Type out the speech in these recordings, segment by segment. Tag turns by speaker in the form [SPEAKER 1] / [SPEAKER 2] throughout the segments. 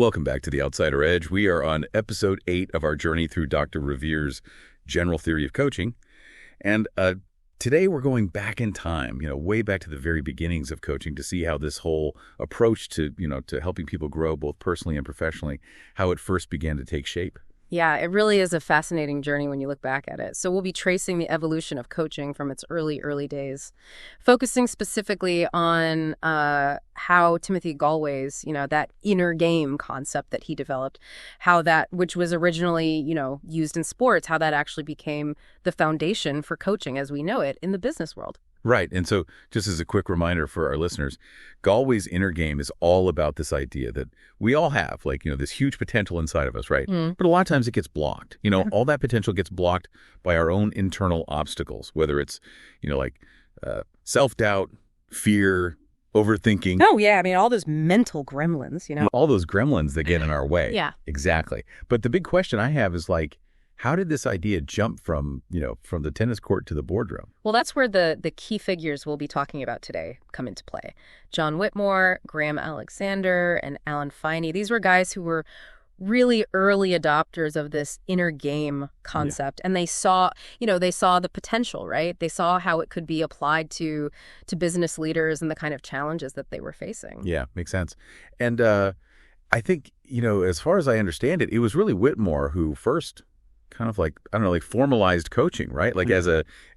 [SPEAKER 1] Welcome back to The Outsider Edge. We are on episode 8 of our journey through Dr. Ravier's general theory of coaching. And today we're going back in time, way back to the very beginnings of coaching to see how this whole approach to, to helping people grow both personally and professionally, how it first began to take shape.
[SPEAKER 2] Yeah, it really is a fascinating journey when you look back at it. So we'll be tracing the evolution of coaching from its early days, focusing specifically on how Timothy Gallwey's, that inner game concept that he developed, how that, which was originally, used in sports, how that actually became the foundation for coaching as we know it in the business world.
[SPEAKER 1] Right. And so just as a quick reminder for our listeners, Gallwey's inner game is all about this idea that we all have, this huge potential inside of us, right? But a lot of times it gets blocked. All that potential gets blocked by our own internal obstacles, whether it's, self-doubt, fear, overthinking.
[SPEAKER 2] Oh, yeah. I mean, all those mental gremlins,
[SPEAKER 1] All those gremlins that get in our way.
[SPEAKER 2] Yeah.
[SPEAKER 1] Exactly. But the big question I have is how did this idea jump from the tennis court to the boardroom?
[SPEAKER 2] Well, that's where the key figures we'll be talking about today come into play. John Whitmore, Graham Alexander, and Alan Finney. These were guys who were really early adopters of this inner game concept. Yeah. And they saw the potential, right? They saw how it could be applied to business leaders and the kind of challenges that they were facing.
[SPEAKER 1] Yeah, makes sense. And I think, as far as I understand it, it was really Whitmore who first kind of formalized coaching, right? As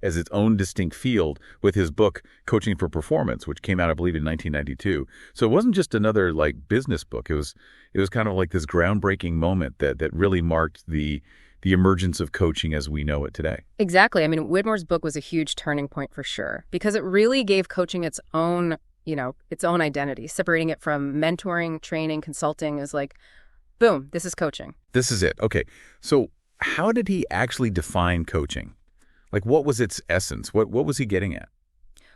[SPEAKER 1] its own distinct field with his book, Coaching for Performance, which came out, I believe, in 1992. So it wasn't just another business book. It was kind of this groundbreaking moment that really marked the emergence of coaching as we know it today.
[SPEAKER 2] Exactly. I mean, Whitmore's book was a huge turning point for sure, because it really gave coaching its own identity, separating it from mentoring, training, consulting. Is boom, this is coaching.
[SPEAKER 1] This is it. Okay. So how did he actually define coaching? What was its essence? What was he getting at?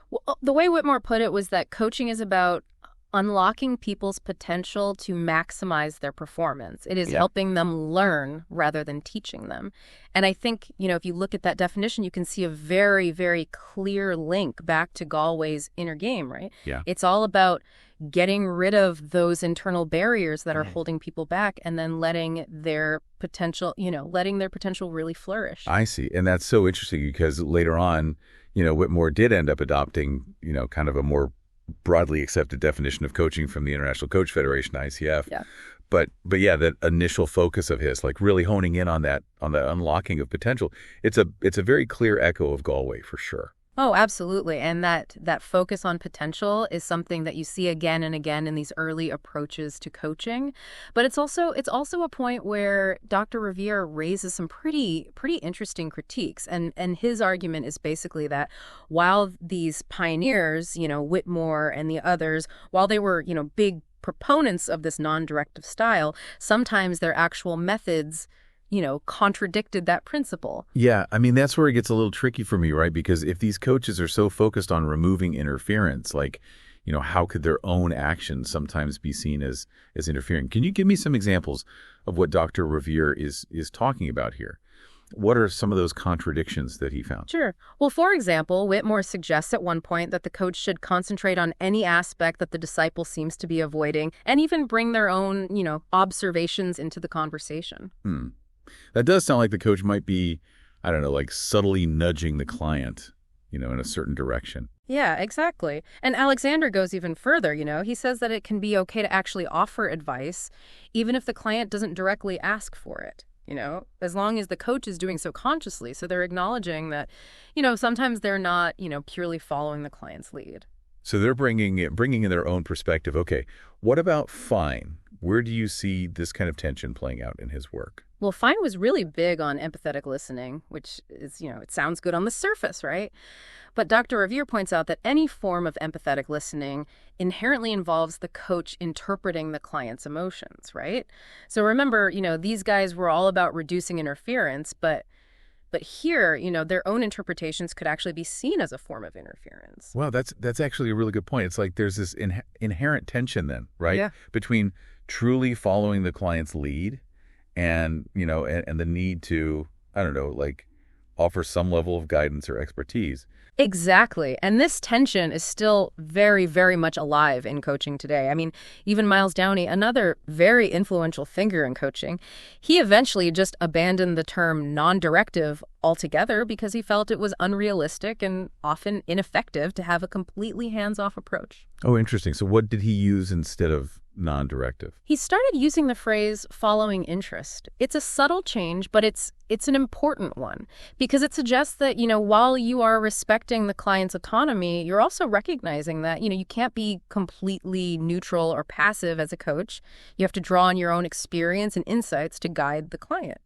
[SPEAKER 2] Well, the way Whitmore put it was that coaching is about unlocking people's potential to maximize their performance. It is helping them learn rather than teaching them. And I think, if you look at that definition, you can see a very, very clear link back to Gallwey's inner game, right?
[SPEAKER 1] Yeah.
[SPEAKER 2] It's all about getting rid of those internal barriers that are holding people back and then letting their potential really flourish.
[SPEAKER 1] I see. And that's so interesting because later on, Whitmore did end up adopting, kind of a more broadly accepted definition of coaching from the International Coach Federation, ICF.
[SPEAKER 2] Yeah.
[SPEAKER 1] But yeah, that initial focus of his, really honing in on that unlocking of potential, it's a very clear echo of Gallwey for sure.
[SPEAKER 2] Oh, absolutely. And that focus on potential is something that you see again and again in these early approaches to coaching. But it's also a point where Dr. Ravier raises some pretty interesting critiques. And his argument is basically that while these pioneers, Whitmore and the others, while they were, big proponents of this non-directive style, sometimes their actual methods contradicted that principle.
[SPEAKER 1] Yeah, I mean, that's where it gets a little tricky for me, right? Because if these coaches are so focused on removing interference, how could their own actions sometimes be seen as interfering? Can you give me some examples of what Dr. Ravier is talking about here? What are some of those contradictions that he found?
[SPEAKER 2] Sure. Well, for example, Whitmore suggests at one point that the coach should concentrate on any aspect that the disciple seems to be avoiding and even bring their own, observations into the conversation.
[SPEAKER 1] That does sound like the coach might be, I don't know, subtly nudging the client, in a certain direction.
[SPEAKER 2] Yeah, exactly. And Alexander goes even further, He says that it can be okay to actually offer advice, even if the client doesn't directly ask for it, as long as the coach is doing so consciously. So they're acknowledging that, sometimes they're not, purely following the client's lead.
[SPEAKER 1] So they're bringing in their own perspective. Okay, what about Fine? Where do you see this kind of tension playing out in his work?
[SPEAKER 2] Well, Fine was really big on empathetic listening, which is, it sounds good on the surface, right? But Dr. Ravier points out that any form of empathetic listening inherently involves the coach interpreting the client's emotions, right? So remember, these guys were all about reducing interference, but here, their own interpretations could actually be seen as a form of interference.
[SPEAKER 1] Wow, that's actually a really good point. It's there's this inherent tension then, right?
[SPEAKER 2] Yeah.
[SPEAKER 1] Between truly following the client's lead and, and the need to, I don't know, offer some level of guidance or expertise.
[SPEAKER 2] Exactly. And this tension is still very, very much alive in coaching today. I mean, even Myles Downey, another very influential figure in coaching, he eventually just abandoned the term non-directive altogether because he felt it was unrealistic and often ineffective to have a completely hands-off approach.
[SPEAKER 1] Oh, interesting. So what did he use instead of non-directive?
[SPEAKER 2] He started using the phrase following interest. It's a subtle change, but it's an important one because it suggests that, while you are respecting the client's autonomy, you're also recognizing that, you can't be completely neutral or passive as a coach. You have to draw on your own experience and insights to guide the client.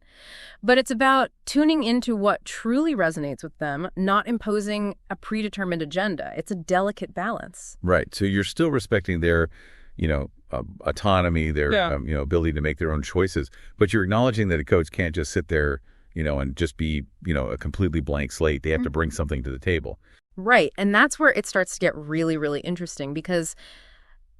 [SPEAKER 2] But it's about tuning into what truly resonates with them, not imposing a predetermined agenda. It's a delicate balance.
[SPEAKER 1] Right. So you're still respecting their autonomy, their ability to make their own choices, but you're acknowledging that a coach can't just sit there, and just be, a completely blank slate. They have to bring something to the table. Right.
[SPEAKER 2] And that's where it starts to get really, really interesting because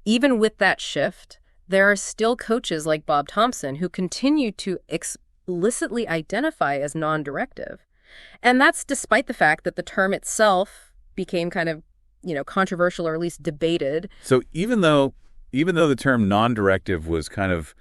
[SPEAKER 2] even with that shift, there are still coaches like Bob Thomson who continue to explicitly identify as non-directive. And that's despite the fact that the term itself became kind of, controversial or at least debated.
[SPEAKER 1] So even though the term non-directive was kind of,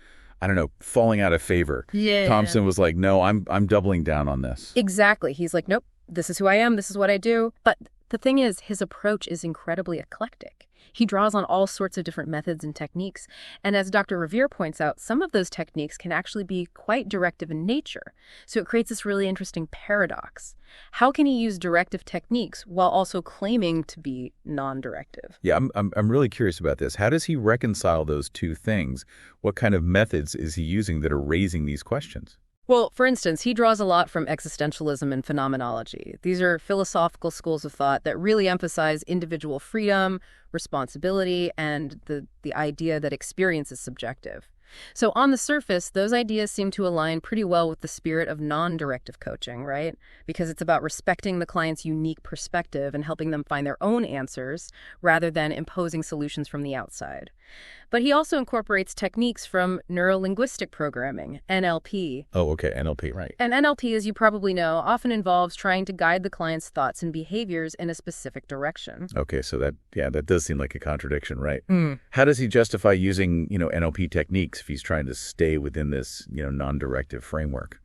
[SPEAKER 1] falling out of favor, Thomson was like, no, I'm doubling down on this.
[SPEAKER 2] Exactly. He's like, nope, this is who I am. This is what I do. But the thing is, his approach is incredibly eclectic. He draws on all sorts of different methods and techniques. And as Dr. Ravier points out, some of those techniques can actually be quite directive in nature. So it creates this really interesting paradox. How can he use directive techniques while also claiming to be non-directive?
[SPEAKER 1] Yeah, I'm really curious about this. How does he reconcile those two things? What kind of methods is he using that are raising these questions?
[SPEAKER 2] Well, for instance, he draws a lot from existentialism and phenomenology. These are philosophical schools of thought that really emphasize individual freedom, responsibility, and the idea that experience is subjective. So on the surface, those ideas seem to align pretty well with the spirit of non-directive coaching, right? Because it's about respecting the client's unique perspective and helping them find their own answers rather than imposing solutions from the outside. But he also incorporates techniques from neuro-linguistic programming, NLP.
[SPEAKER 1] Oh, okay, NLP, right.
[SPEAKER 2] And NLP, as you probably know, often involves trying to guide the client's thoughts and behaviors in a specific direction.
[SPEAKER 1] Okay, so that does seem like a contradiction, right? How does he justify using, NLP techniques if he's trying to stay within this, non-directive framework?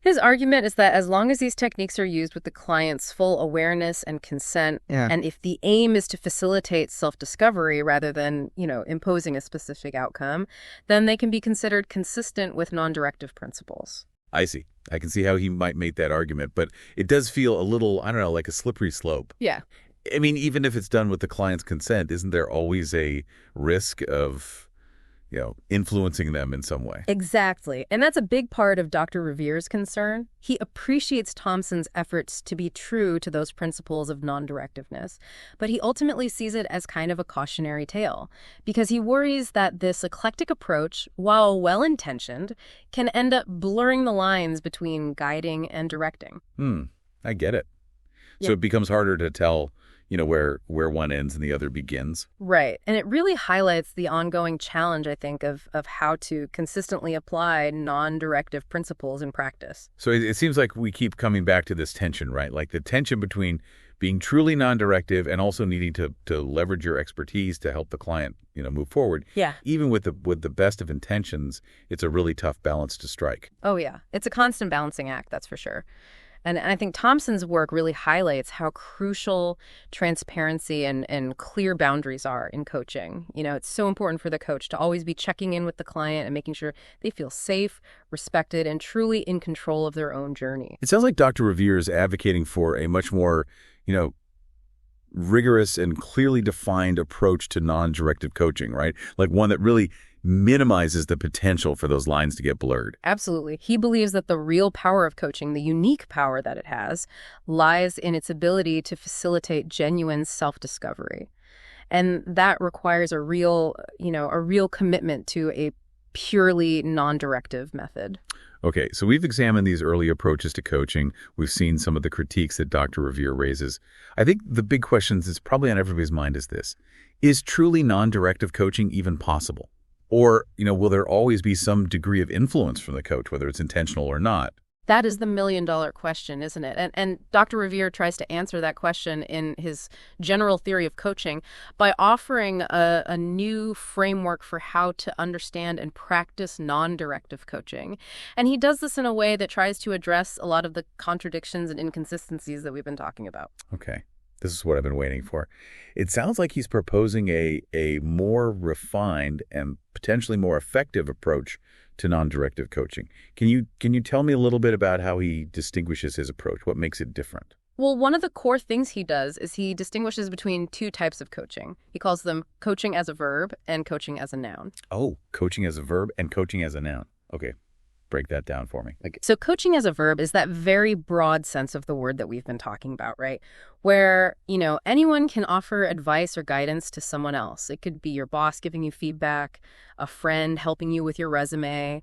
[SPEAKER 2] His argument is that as long as these techniques are used with the client's full awareness and consent, and if the aim is to facilitate self-discovery rather than, imposing a specific outcome, then they can be considered consistent with non-directive principles.
[SPEAKER 1] I see. I can see how he might make that argument, but it does feel a little, like a slippery slope.
[SPEAKER 2] Yeah.
[SPEAKER 1] I mean, even if it's done with the client's consent, isn't there always a risk of influencing them in some way?
[SPEAKER 2] Exactly. And that's a big part of Dr. Ravier's concern. He appreciates Thomson's efforts to be true to those principles of non-directiveness, but he ultimately sees it as kind of a cautionary tale because he worries that this eclectic approach, while well-intentioned, can end up blurring the lines between guiding and directing.
[SPEAKER 1] I get it. So it becomes harder to tell where one ends and the other begins.
[SPEAKER 2] Right. And it really highlights the ongoing challenge, I think, of how to consistently apply non-directive principles in practice.
[SPEAKER 1] So it seems like we keep coming back to this tension, right? Like the tension between being truly non-directive and also needing to leverage your expertise to help the client, move forward.
[SPEAKER 2] Yeah.
[SPEAKER 1] Even with the best of intentions, it's a really tough balance to strike.
[SPEAKER 2] Oh, yeah. It's a constant balancing act, that's for sure. And I think Thomson's work really highlights how crucial transparency and clear boundaries are in coaching. It's so important for the coach to always be checking in with the client and making sure they feel safe, respected, and truly in control of their own journey.
[SPEAKER 1] It sounds like Dr. Ravier is advocating for a much more, rigorous and clearly defined approach to non-directive coaching, right? Like one that really minimizes the potential for those lines to get blurred.
[SPEAKER 2] Absolutely. He believes that the real power of coaching, the unique power that it has, lies in its ability to facilitate genuine self-discovery. And that requires a real commitment to a purely non-directive method.
[SPEAKER 1] Okay, so we've examined these early approaches to coaching. We've seen some of the critiques that Dr. Ravier raises. I think the big question that's probably on everybody's mind is this. Is truly non-directive coaching even possible? Or, will there always be some degree of influence from the coach, whether it's intentional or not?
[SPEAKER 2] That is the million-dollar question, isn't it? And Dr. Ravier tries to answer that question in his general theory of coaching by offering a new framework for how to understand and practice non-directive coaching. And he does this in a way that tries to address a lot of the contradictions and inconsistencies that we've been talking about.
[SPEAKER 1] Okay. This is what I've been waiting for. It sounds like he's proposing a more refined and potentially more effective approach to non-directive coaching. Can you tell me a little bit about how he distinguishes his approach? What makes it different?
[SPEAKER 2] Well, one of the core things he does is he distinguishes between two types of coaching. He calls them coaching as a verb and coaching as a noun.
[SPEAKER 1] Oh, coaching as a verb and coaching as a noun. Okay. Break that down for me.
[SPEAKER 2] So coaching as a verb is that very broad sense of the word that we've been talking about, right? Where, anyone can offer advice or guidance to someone else. It could be your boss giving you feedback, a friend helping you with your resume,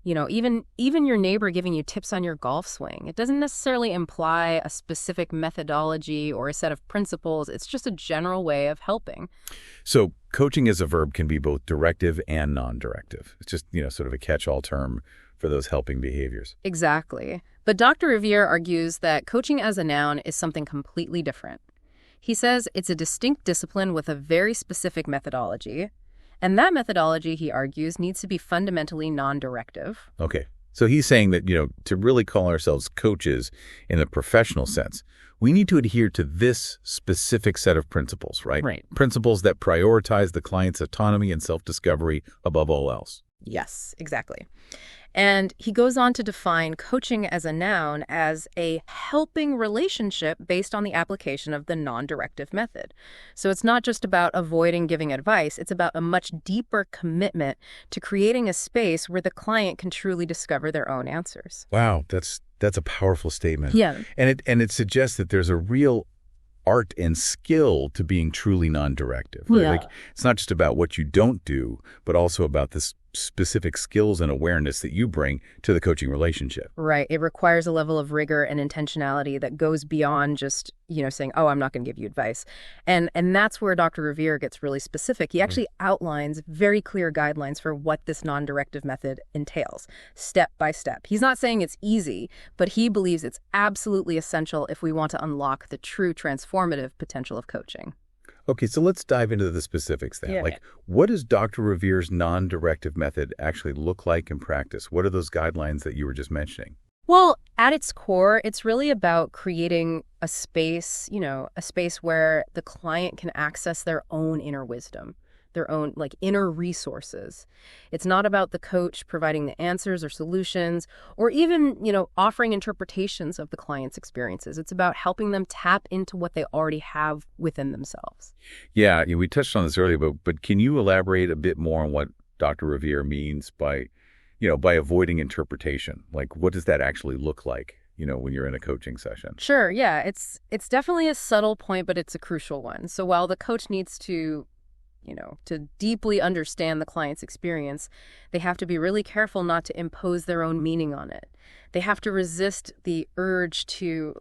[SPEAKER 2] even your neighbor giving you tips on your golf swing. It doesn't necessarily imply a specific methodology or a set of principles. It's just a general way of helping.
[SPEAKER 1] So coaching as a verb can be both directive and non-directive. It's just, sort of a catch-all term for those helping behaviors.
[SPEAKER 2] Exactly. But Dr. Ravier argues that coaching as a noun is something completely different. He says it's a distinct discipline with a very specific methodology. And that methodology, he argues, needs to be fundamentally non-directive.
[SPEAKER 1] Okay. So he's saying that, to really call ourselves coaches in a professional sense, we need to adhere to this specific set of principles, right?
[SPEAKER 2] Right.
[SPEAKER 1] Principles that prioritize the client's autonomy and self-discovery above all else.
[SPEAKER 2] Yes, exactly. And he goes on to define coaching as a noun as a helping relationship based on the application of the non-directive method. So it's not just about avoiding giving advice. It's about a much deeper commitment to creating a space where the client can truly discover their own answers.
[SPEAKER 1] Wow, that's a powerful statement.
[SPEAKER 2] Yeah.
[SPEAKER 1] And it suggests that there's a real art and skill to being truly non-directive. Right?
[SPEAKER 2] Yeah.
[SPEAKER 1] Like, it's not just about what you don't do, but also about this specific skills and awareness that you bring to the coaching relationship.
[SPEAKER 2] Right. It requires a level of rigor and intentionality that goes beyond just, saying, oh, I'm not going to give you advice. And that's where Dr. Ravier gets really specific. He actually outlines very clear guidelines for what this non-directive method entails, step by step. He's not saying it's easy, but he believes it's absolutely essential if we want to unlock the true transformative potential of coaching.
[SPEAKER 1] Okay, so let's dive into the specifics then.
[SPEAKER 2] Yeah.
[SPEAKER 1] What does Dr. Ravier's non-directive method actually look like in practice? What are those guidelines that you were just mentioning?
[SPEAKER 2] Well, at its core, it's really about creating a space, a space where the client can access their own inner wisdom, their own inner resources. It's not about the coach providing the answers or solutions or even, offering interpretations of the client's experiences. It's about helping them tap into what they already have within themselves.
[SPEAKER 1] Yeah, we touched on this earlier, but can you elaborate a bit more on what Dr. Ravier means by avoiding interpretation? What does that actually look like, when you're in a coaching session?
[SPEAKER 2] Sure, yeah. It's definitely a subtle point, but it's a crucial one. So while the coach needs to deeply understand the client's experience, they have to be really careful not to impose their own meaning on it. They have to resist the urge to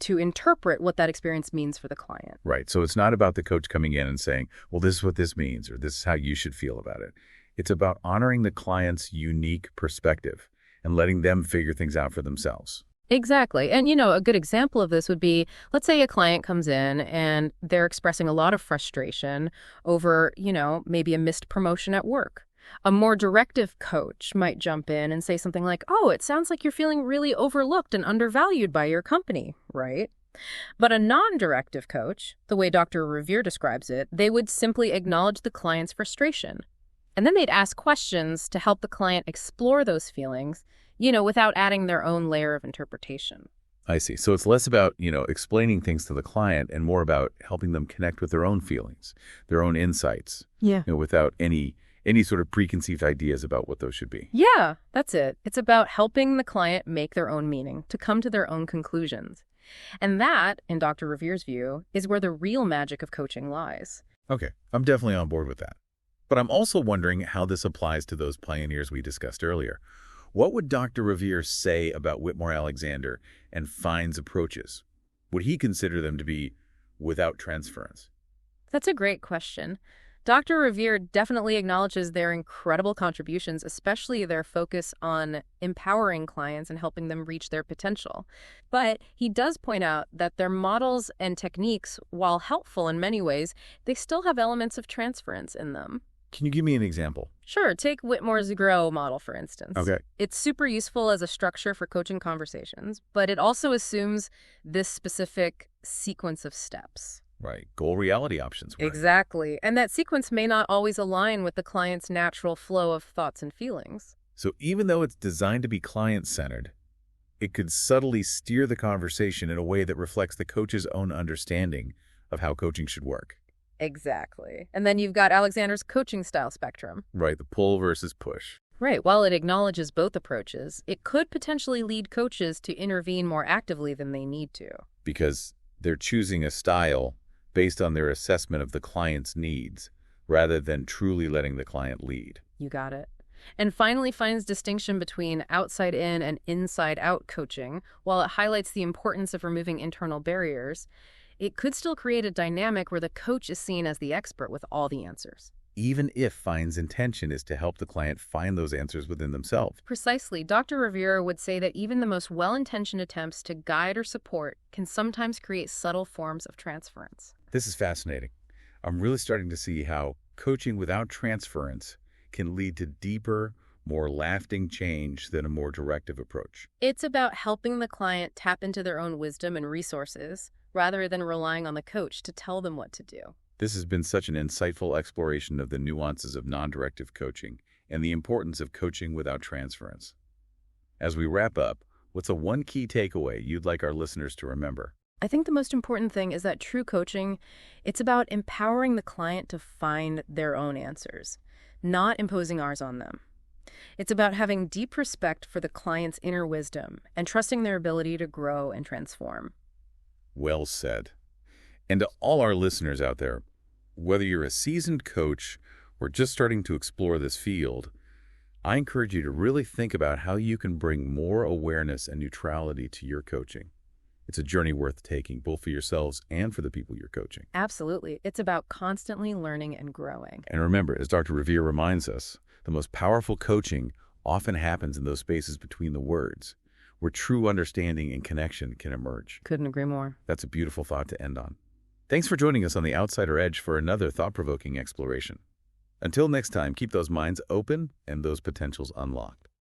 [SPEAKER 2] interpret what that experience means for the client.
[SPEAKER 1] Right. So it's not about the coach coming in and saying, well, this is what this means, or this is how you should feel about it. It's about honoring the client's unique perspective and letting them figure things out for themselves.
[SPEAKER 2] Exactly. And, a good example of this would be, let's say a client comes in and they're expressing a lot of frustration over, maybe a missed promotion at work. A more directive coach might jump in and say something like, oh, it sounds like you're feeling really overlooked and undervalued by your company, right? But a non-directive coach, the way Dr. Ravier describes it, they would simply acknowledge the client's frustration. And then they'd ask questions to help the client explore those feelings, without adding their own layer of interpretation.
[SPEAKER 1] I see. So it's less about, explaining things to the client and more about helping them connect with their own feelings, their own insights, without any sort of preconceived ideas about what those should be.
[SPEAKER 2] Yeah, that's it. It's about helping the client make their own meaning, to come to their own conclusions. And that, in Dr. Ravier's view, is where the real magic of coaching lies.
[SPEAKER 1] Okay, I'm definitely on board with that. But I'm also wondering how this applies to those pioneers we discussed earlier. What would Dr. Ravier say about Whitmore Alexander and Fine's approaches? Would he consider them to be without transference?
[SPEAKER 2] That's a great question. Dr. Revere definitely acknowledges their incredible contributions, especially their focus on empowering clients and helping them reach their potential. But he does point out that their models and techniques, while helpful in many ways, they still have elements of transference in them.
[SPEAKER 1] Can you give me an example?
[SPEAKER 2] Sure, take Whitmore's GROW model, for instance.
[SPEAKER 1] Okay.
[SPEAKER 2] It's super useful as a structure for coaching conversations, but it also assumes this specific sequence of steps.
[SPEAKER 1] Right. Goal reality options. Right.
[SPEAKER 2] Exactly. And that sequence may not always align with the client's natural flow of thoughts and feelings.
[SPEAKER 1] So even though it's designed to be client-centered, it could subtly steer the conversation in a way that reflects the coach's own understanding of how coaching should work.
[SPEAKER 2] Exactly. And then you've got Alexander's coaching style spectrum.
[SPEAKER 1] Right, the pull versus push.
[SPEAKER 2] Right. While it acknowledges both approaches, it could potentially lead coaches to intervene more actively than they need to.
[SPEAKER 1] Because they're choosing a style based on their assessment of the client's needs, rather than truly letting the client lead.
[SPEAKER 2] You got it. And finally finds distinction between outside-in and inside-out coaching. While it highlights the importance of removing internal barriers, it could still create a dynamic where the coach is seen as the expert with all the answers.
[SPEAKER 1] Even if Fine's intention is to help the client find those answers within themselves.
[SPEAKER 2] Precisely. Dr. Revere would say that even the most well-intentioned attempts to guide or support can sometimes create subtle forms of transference.
[SPEAKER 1] This is fascinating. I'm really starting to see how coaching without transference can lead to deeper, more lasting change than a more directive approach.
[SPEAKER 2] It's about helping the client tap into their own wisdom and resources, rather than relying on the coach to tell them what to do.
[SPEAKER 1] This has been such an insightful exploration of the nuances of non-directive coaching and the importance of coaching without transference. As we wrap up, what's a one key takeaway you'd like our listeners to remember?
[SPEAKER 2] I think the most important thing is that true coaching, it's about empowering the client to find their own answers, not imposing ours on them. It's about having deep respect for the client's inner wisdom and trusting their ability to grow and transform.
[SPEAKER 1] Well said. And to all our listeners out there, whether you're a seasoned coach or just starting to explore this field, I encourage you to really think about how you can bring more awareness and neutrality to your coaching. It's a journey worth taking, both for yourselves and for the people you're coaching.
[SPEAKER 2] Absolutely. It's about constantly learning and growing.
[SPEAKER 1] And remember, as Dr. Revere reminds us, the most powerful coaching often happens in those spaces between the words, where true understanding and connection can emerge.
[SPEAKER 2] Couldn't agree more.
[SPEAKER 1] That's a beautiful thought to end on. Thanks for joining us on The Outsider Edge for another thought-provoking exploration. Until next time, keep those minds open and those potentials unlocked.